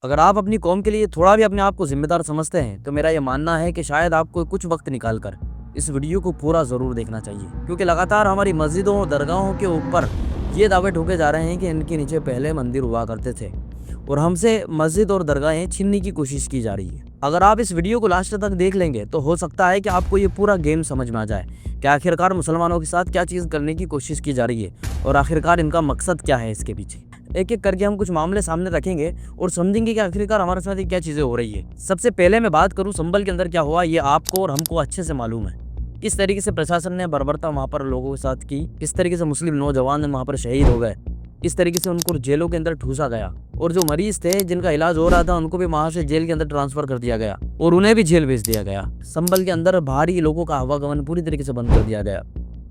अगर आप अपनी कौम के लिए थोड़ा भी अपने आप को जिम्मेदार समझते हैं तो मेरा ये मानना है कि शायद आपको कुछ वक्त निकाल कर इस वीडियो को पूरा ज़रूर देखना चाहिए, क्योंकि लगातार हमारी मस्जिदों और दरगाहों के ऊपर ये दावे ठोके जा रहे हैं कि इनके नीचे पहले मंदिर हुआ करते थे और हमसे मस्जिद और दरगाहें छीनने की कोशिश की जा रही है। अगर आप इस वीडियो को लास्ट तक देख लेंगे तो हो सकता है कि आपको ये पूरा गेम समझ में आ जाए कि आखिरकार मुसलमानों के साथ क्या चीज़ करने की कोशिश की जा रही है और आखिरकार इनका मकसद क्या है इसके पीछे। एक एक करके हम कुछ मामले सामने रखेंगे और समझेंगे कि आखिरकार हमारे साथ ये क्या चीज़ें हो रही है। सबसे पहले मैं बात करूं संभल के अंदर क्या हुआ, ये आपको और हमको अच्छे से मालूम है। किस तरीके से प्रशासन ने बर्बरता वहाँ पर लोगों के साथ की, किस तरीके से मुस्लिम नौजवान वहाँ पर शहीद हो गए, किस तरीके से उनको जेलों के अंदर ठूसा गया और जो मरीज थे जिनका इलाज हो रहा था उनको भी वहां से जेल के अंदर ट्रांसफर कर दिया गया और उन्हें भी जेल भेज दिया गया। संभल के अंदर भारी लोगों का आवागमन पूरी तरीके से बंद कर दिया गया।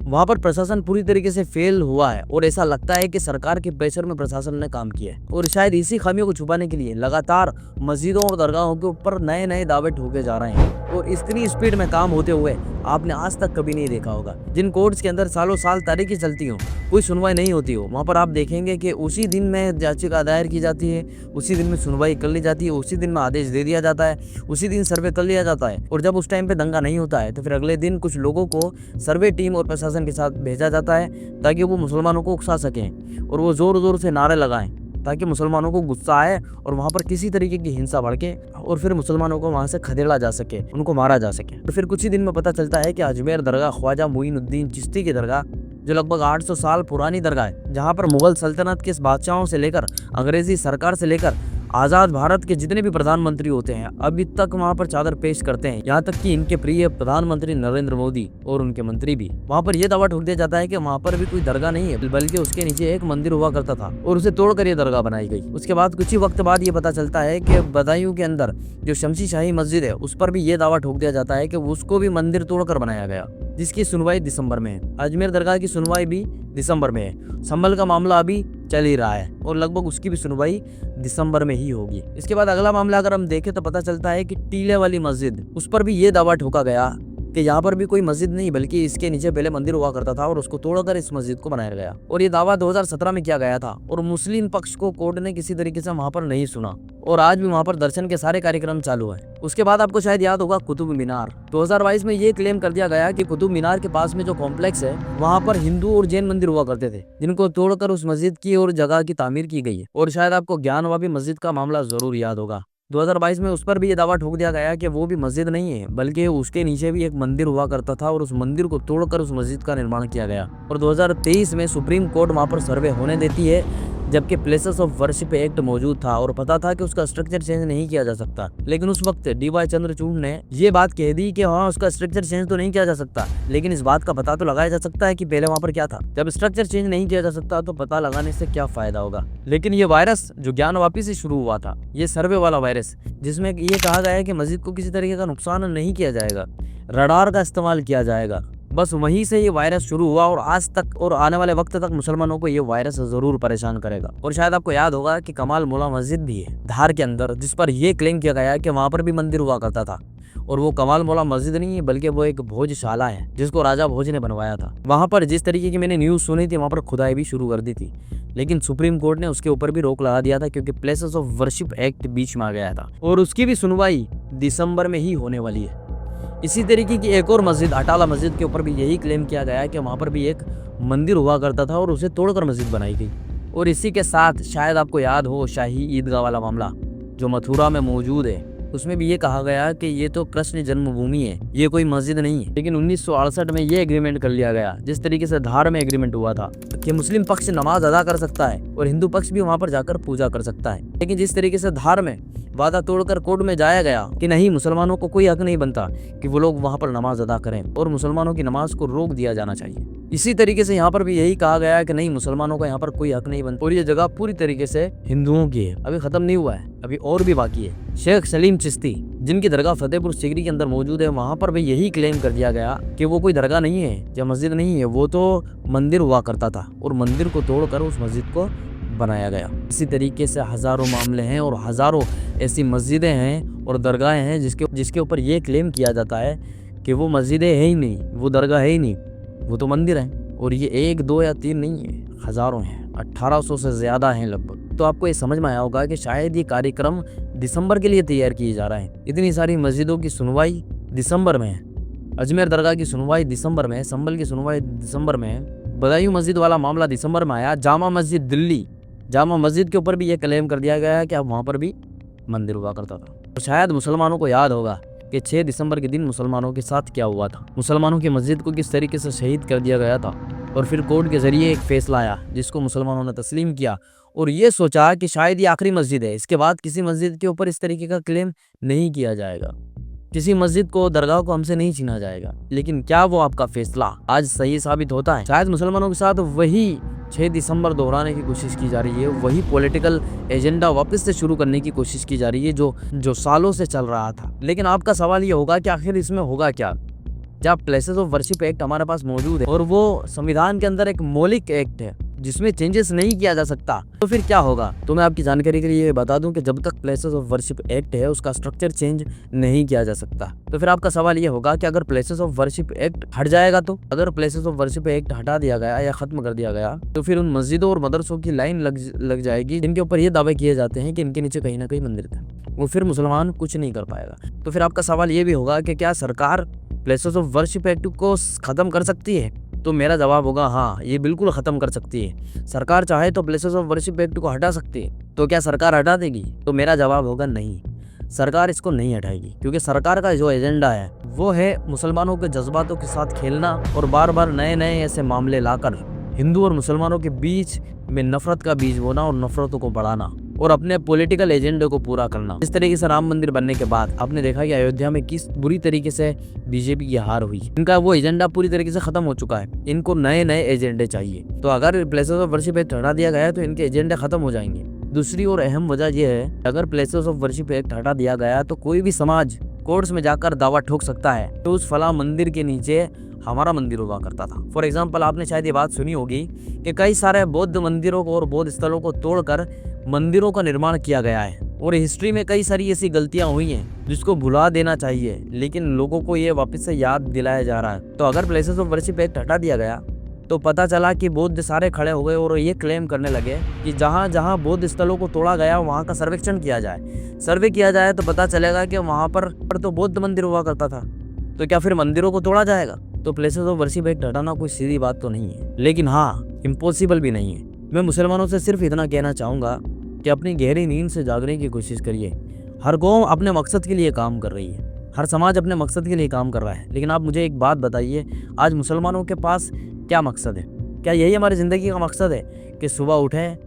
वहां पर प्रशासन पूरी तरीके से फेल हुआ है और ऐसा लगता है कि सरकार के प्रेशर में प्रशासन ने काम किया है और शायद इसी खामियों को छुपाने के लिए लगातार मस्जिदों और दरगाहों के ऊपर नए नए दावे ठोके जा रहे हैं और इतनी स्पीड में काम होते हुए आपने आज तक कभी नहीं देखा होगा। जिन कोर्ट्स के अंदर सालों साल तारीखें चलती हो, कोई सुनवाई नहीं होती हो, वहाँ पर आप देखेंगे कि उसी दिन में याचिका दायर की जाती है, उसी दिन में सुनवाई कर ली जाती है, उसी दिन में आदेश दे दिया जाता है, उसी दिन सर्वे कर लिया जाता है और जब उस टाइम पे दंगा नहीं होता है तो फिर अगले दिन कुछ लोगों को सर्वे टीम और प्रशासन के साथ भेजा जाता है ताकि वो मुसलमानों को उकसा सकें और वो ज़ोर ज़ोर से नारे लगाएं ताकि मुसलमानों को गुस्सा आए और वहाँ पर किसी तरीके की हिंसा भड़के और फिर मुसलमानों को वहाँ से खदेड़ा जा सके, उनको मारा जा सके। तो फिर कुछ ही दिन में पता चलता है कि अजमेर दरगाह ख्वाजा मोइनुद्दीन चिश्ती की दरगाह, जो लगभग 800 साल पुरानी दरगाह है, जहाँ पर मुगल सल्तनत के बादशाहों से लेकर अंग्रेजी सरकार से लेकर आज़ाद भारत के जितने भी प्रधानमंत्री होते हैं अभी तक वहाँ पर चादर पेश करते हैं। यहाँ तक कि इनके प्रिय प्रधानमंत्री नरेंद्र मोदी और उनके मंत्री भी। वहाँ पर यह दावा ठोक दिया जाता है कि वहाँ पर भी कोई दरगाह नहीं है बल्कि उसके नीचे एक मंदिर हुआ करता था और उसे तोड़कर ये दरगाह बनाई गई। उसके बाद कुछ ही वक्त बाद ये पता चलता है कि बदायूं के अंदर जो शमशी शाही मस्जिद है उस पर भी ये दावा ठोक दिया जाता है कि उसको भी मंदिर तोड़कर बनाया गया, जिसकी सुनवाई दिसंबर में है। अजमेर दरगाह की सुनवाई भी दिसंबर में है। संभल का मामला अभी चल ही रहा है और लगभग उसकी भी सुनवाई दिसंबर में ही होगी। इसके बाद अगला मामला अगर हम देखें तो पता चलता है कि टीले वाली मस्जिद, उस पर भी ये दावा ठोका गया कि यहाँ पर भी कोई मस्जिद नहीं बल्कि इसके नीचे पहले मंदिर हुआ करता था और उसको तोड़कर इस मस्जिद को बनाया गया और ये दावा 2017 में किया गया था और मुस्लिम पक्ष को कोर्ट ने किसी तरीके से वहाँ पर नहीं सुना और आज भी वहाँ पर दर्शन के सारे कार्यक्रम चालू हैं। उसके बाद आपको शायद याद होगा कुतुब मीनार, 2022 में ये क्लेम कर दिया गया कि कुतुब मीनार के पास में जो कॉम्प्लेक्स है वहाँ पर हिंदू और जैन मंदिर हुआ करते थे, जिनको तोड़कर उस मस्जिद की और जगह की तामीर की गई है। और शायद आपको ज्ञानवापी मस्जिद का मामला जरूर याद होगा, 2022 में उस पर भी ये दावा ठोक दिया गया कि वो भी मस्जिद नहीं है बल्कि उसके नीचे भी एक मंदिर हुआ करता था और उस मंदिर को तोड़कर उस मस्जिद का निर्माण किया गया। और 2023 में सुप्रीम कोर्ट वहाँ पर सर्वे होने देती है, जबकि प्लेसेस ऑफ वर्शिप एक्ट मौजूद था और पता था कि उसका स्ट्रक्चर चेंज नहीं किया जा सकता, लेकिन उस वक्त डीवाई चंद्रचूड़ ने ये बात कह दी कि हाँ उसका स्ट्रक्चर चेंज तो नहीं किया जा सकता, लेकिन इस बात का पता तो लगाया जा सकता है कि पहले वहाँ पर क्या था। जब स्ट्रक्चर चेंज नहीं किया जा सकता तो पता लगाने से क्या फायदा होगा। लेकिन ये वायरस जो ज्ञानवापी से शुरू हुआ था, ये सर्वे वाला वायरस, जिसमें ये कहा गया है कि मस्जिद को किसी तरीके का नुकसान नहीं किया जाएगा, रडार का इस्तेमाल किया जाएगा, बस वहीं से ये वायरस शुरू हुआ और आज तक और आने वाले वक्त तक मुसलमानों को ये वायरस जरूर परेशान करेगा। और शायद आपको याद होगा कि कमाल मोला मस्जिद भी है धार के अंदर, जिस पर यह क्लेम किया गया है कि वहां पर भी मंदिर हुआ करता था और वो कमाल मोला मस्जिद नहीं है बल्कि वो एक भोजशाला है जिसको राजा भोज ने बनवाया था। वहां पर जिस तरीके की मैंने न्यूज सुनी थी वहां पर खुदाई भी शुरू कर दी थी, लेकिन सुप्रीम कोर्ट ने उसके ऊपर भी रोक लगा दिया था क्योंकि प्लेसेस ऑफ वर्शिप एक्ट बीच में आ गया था और उसकी भी सुनवाई दिसंबर में ही होने वाली है। इसी तरीके की एक और मस्जिद अटाला मस्जिद के ऊपर भी यही क्लेम किया गया है कि वहाँ पर भी एक मंदिर हुआ करता था और उसे तोड़कर मस्जिद बनाई गई। और इसी के साथ शायद आपको याद हो शाही ईदगाह वाला मामला जो मथुरा में मौजूद है, उसमें भी ये कहा गया कि ये तो कृष्ण जन्मभूमि है, ये कोई मस्जिद नहीं है। लेकिन 1968 में ये एग्रीमेंट कर लिया गया, जिस तरीके से धार में एग्रीमेंट हुआ था कि मुस्लिम पक्ष नमाज अदा कर सकता है और हिंदू पक्ष भी वहाँ पर जाकर पूजा कर सकता है। लेकिन जिस तरीके से धार में वादा तोड़कर कोर्ट में जाया गया कि नहीं, मुसलमानों को कोई हक नहीं बनता कि वो लोग वहाँ पर नमाज अदा करें और मुसलमानों की नमाज को रोक दिया जाना चाहिए। इसी तरीके से यहाँ पर भी यही कहा गया है कि नहीं, मुसलमानों का यहाँ पर कोई हक नहीं बनता और ये जगह पूरी तरीके से हिंदुओं की है। अभी खत्म नहीं हुआ है, अभी और भी बाकी है। शेख सलीम चिश्ती जिनकी दरगाह फतेहपुर सीकरी के अंदर मौजूद है, वहाँ पर भी यही क्लेम कर दिया गया कि वो कोई दरगाह नहीं है या मस्जिद नहीं है, वो तो मंदिर हुआ करता था और मंदिर को तोड़कर उस मस्जिद को बनाया गया। इसी तरीके से हजारों मामले हैं और हजारों ऐसी मस्जिदें हैं और दरगाहें हैं जिसके ऊपर ये क्लेम किया जाता है कि वो मस्जिदें है ही नहीं, वो दरगाह है ही नहीं, वो तो मंदिर है। और ये 1 2 या 3 नहीं है, हजारों हैं, 1800 से ज्यादा हैं लगभग। तो आपको ये समझ में आया होगा कि शायद ये कार्यक्रम दिसंबर के लिए तैयार किए जा रहा है। इतनी सारी मस्जिदों की सुनवाई दिसंबर में है, अजमेर दरगाह की सुनवाई दिसंबर में है, संभल की सुनवाई दिसंबर में है, बदायूं मस्जिद वाला मामला दिसंबर में आया, जामा मस्जिद दिल्ली, जामा मस्जिद के ऊपर भी ये क्लेम कर दिया गया है कि अब वहाँ पर भी मंदिर हुआ करता था। तो शायद मुसलमानों को याद होगा कि 6 दिसंबर के दिन मुसलमानों के साथ क्या हुआ था, मुसलमानों की मस्जिद को किस तरीके से शहीद कर दिया गया था, और फिर कोर्ट के जरिए एक फैसला आया जिसको मुसलमानों ने तस्लीम किया और ये सोचा कि शायद ये आखिरी मस्जिद है, इसके बाद किसी मस्जिद के ऊपर इस तरीके का क्लेम नहीं किया जाएगा, किसी मस्जिद को दरगाह को हमसे नहीं छीना जाएगा। लेकिन क्या वो आपका फैसला आज सही साबित होता है? शायद मुसलमानों के साथ वही 6 दिसंबर दोहराने की कोशिश की जा रही है, वही पॉलिटिकल एजेंडा वापस से शुरू करने की कोशिश की जा रही है जो सालों से चल रहा था। लेकिन आपका सवाल ये होगा कि आखिर इसमें होगा क्या? जब प्लेसेस ऑफ वर्शिप एक्ट हमारे पास मौजूद है और वो संविधान के अंदर एक मौलिक एक्ट है जिसमें चेंजेस नहीं किया जा सकता, तो फिर क्या होगा? तो मैं आपकी जानकारी के लिए बता दूं कि जब तक प्लेसेस ऑफ वर्शिप एक्ट है उसका स्ट्रक्चर चेंज नहीं किया जा सकता। तो फिर आपका सवाल ये होगा कि अगर प्लेसेस ऑफ वर्शिप एक्ट हट जाएगा, तो अगर प्लेसेस ऑफ वर्शिप एक्ट हटा दिया गया या खत्म कर दिया गया तो फिर उन मस्जिदों और मदरसों की लाइन लग जाएगी जिनके ऊपर ये दावे किए जाते हैं कि इनके नीचे कहीं ना कहीं मंदिर था, वो फिर मुसलमान कुछ नहीं कर पाएगा। तो फिर आपका सवाल ये भी होगा कि क्या सरकार प्लेसेस ऑफ वर्शिप एक्ट को खत्म कर सकती है? तो मेरा जवाब होगा हाँ, ये बिल्कुल ख़त्म कर सकती है। सरकार चाहे तो प्लेसेस ऑफ वर्शिप एक्ट को हटा सकती है। तो क्या सरकार हटा देगी? तो मेरा जवाब होगा नहीं, सरकार इसको नहीं हटाएगी, क्योंकि सरकार का जो एजेंडा है वो है मुसलमानों के जज्बातों के साथ खेलना और बार बार नए नए ऐसे मामले लाकर हिंदू और मुसलमानों के बीच में नफरत का बीज बोना और नफरतों को बढ़ाना और अपने पॉलिटिकल एजेंडे को पूरा करना। इस तरीके से राम मंदिर बनने के बाद आपने देखा कि अयोध्या में किस बुरी तरीके से बीजेपी की हार हुई। इनका वो एजेंडा पूरी तरीके से खत्म हो चुका है, इनको नए नए एजेंडे चाहिए। तो अगर प्लेसेस ऑफ वर्शिप एक्ट हटा दिया गया तो इनके एजेंडे खत्म हो जाएंगे। दूसरी और अहम वजह यह है, अगर प्लेसेस ऑफ वर्शिप एक्ट हटा दिया गया तो कोई भी समाज कोर्ट्स में जाकर दावा ठोक सकता है तो उस फला मंदिर के नीचे हमारा मंदिर हुआ करता था। फॉर एग्जाम्पल, आपने शायद ये बात सुनी होगी कि कई सारे बौद्ध मंदिरों को और बौद्ध स्थलों को तोड़कर मंदिरों का निर्माण किया गया है और हिस्ट्री में कई सारी ऐसी गलतियां हुई हैं जिसको भुला देना चाहिए, लेकिन लोगों को ये वापस से याद दिलाया जा रहा है। तो अगर प्लेसेस ऑफ वर्शिप एक्ट हटा दिया गया तो पता चला कि बौद्ध सारे खड़े हो गए और ये क्लेम करने लगे कि जहाँ जहाँ बौद्ध स्थलों को तोड़ा गया वहाँ का सर्वेक्षण किया जाए। सर्वे किया जाए तो पता चलेगा कि वहाँ पर तो बौद्ध मंदिर हुआ करता था। तो क्या फिर मंदिरों को तोड़ा जाएगा? तो प्लेसेस ऑफ वर्शिप एक्ट हटाना कोई सीधी बात तो नहीं है, लेकिन हाँ, इम्पॉसिबल भी नहीं है। मैं मुसलमानों से सिर्फ इतना कहना चाहूँगा कि अपनी गहरी नींद से जागने की कोशिश करिए। हर कौम अपने मकसद के लिए काम कर रही है, हर समाज अपने मकसद के लिए काम कर रहा है, लेकिन आप मुझे एक बात बताइए, आज मुसलमानों के पास क्या मकसद है? क्या यही हमारी ज़िंदगी का मकसद है कि सुबह उठें,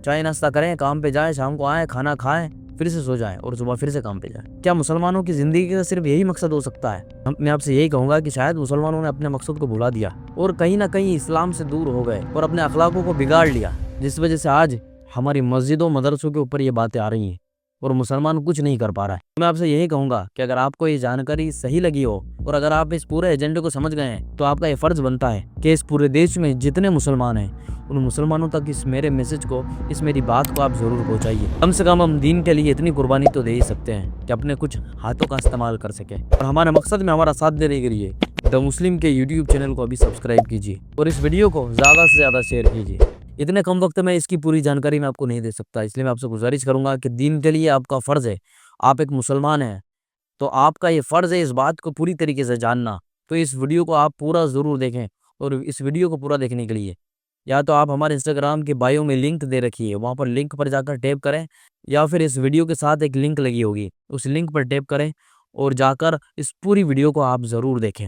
चाय नाश्ता करें, काम पे जाएं, शाम को आएँ, खाना खाएं, फिर से सो जाएं और सुबह फिर से काम पे जाएं? क्या मुसलमानों की ज़िंदगी का सिर्फ यही मकसद हो सकता है? मैं आपसे यही कहूँगा कि शायद मुसलमानों ने अपने मकसद को भुला दिया और कहीं ना कहीं इस्लाम से दूर हो गए और अपने अखलाकों को बिगाड़ लिया, जिस वजह से आज हमारी मस्जिदों मदरसों के ऊपर ये बातें आ रही हैं और मुसलमान कुछ नहीं कर पा रहा है। मैं आपसे यही कहूँगा कि अगर आपको ये जानकारी सही लगी हो और अगर आप इस पूरे एजेंडे को समझ गए हैं तो आपका ये फ़र्ज़ बनता है कि इस पूरे देश में जितने मुसलमान हैं उन मुसलमानों तक इस मेरे मैसेज को, इस मेरी बात को आप ज़रूर पहुँचाइए। कम से कम हम दीन के लिए इतनी कुर्बानी तो दे ही सकते हैं कि अपने कुछ हाथों का इस्तेमाल कर सकें और हमारे मकसद में हमारा साथ देने के लिए द मुस्लिम के यूट्यूब चैनल को अभी सब्सक्राइब कीजिए और इस वीडियो को ज़्यादा से ज़्यादा शेयर कीजिए। इतने कम वक्त में इसकी पूरी जानकारी मैं आपको नहीं दे सकता, इसलिए मैं आपसे गुजारिश करूंगा कि दीन के लिए आपका फ़र्ज़ है, आप एक मुसलमान हैं तो आपका ये फ़र्ज़ है इस बात को पूरी तरीके से जानना। तो इस वीडियो को आप पूरा ज़रूर देखें और इस वीडियो को पूरा देखने के लिए या तो आप हमारे इंस्टाग्राम के बायो में लिंक दे रखी है, वहाँ पर लिंक पर जाकर टैप करें, या फिर इस वीडियो के साथ एक लिंक लगी होगी, उस लिंक पर टैप करें और जाकर इस पूरी वीडियो को आप ज़रूर देखें।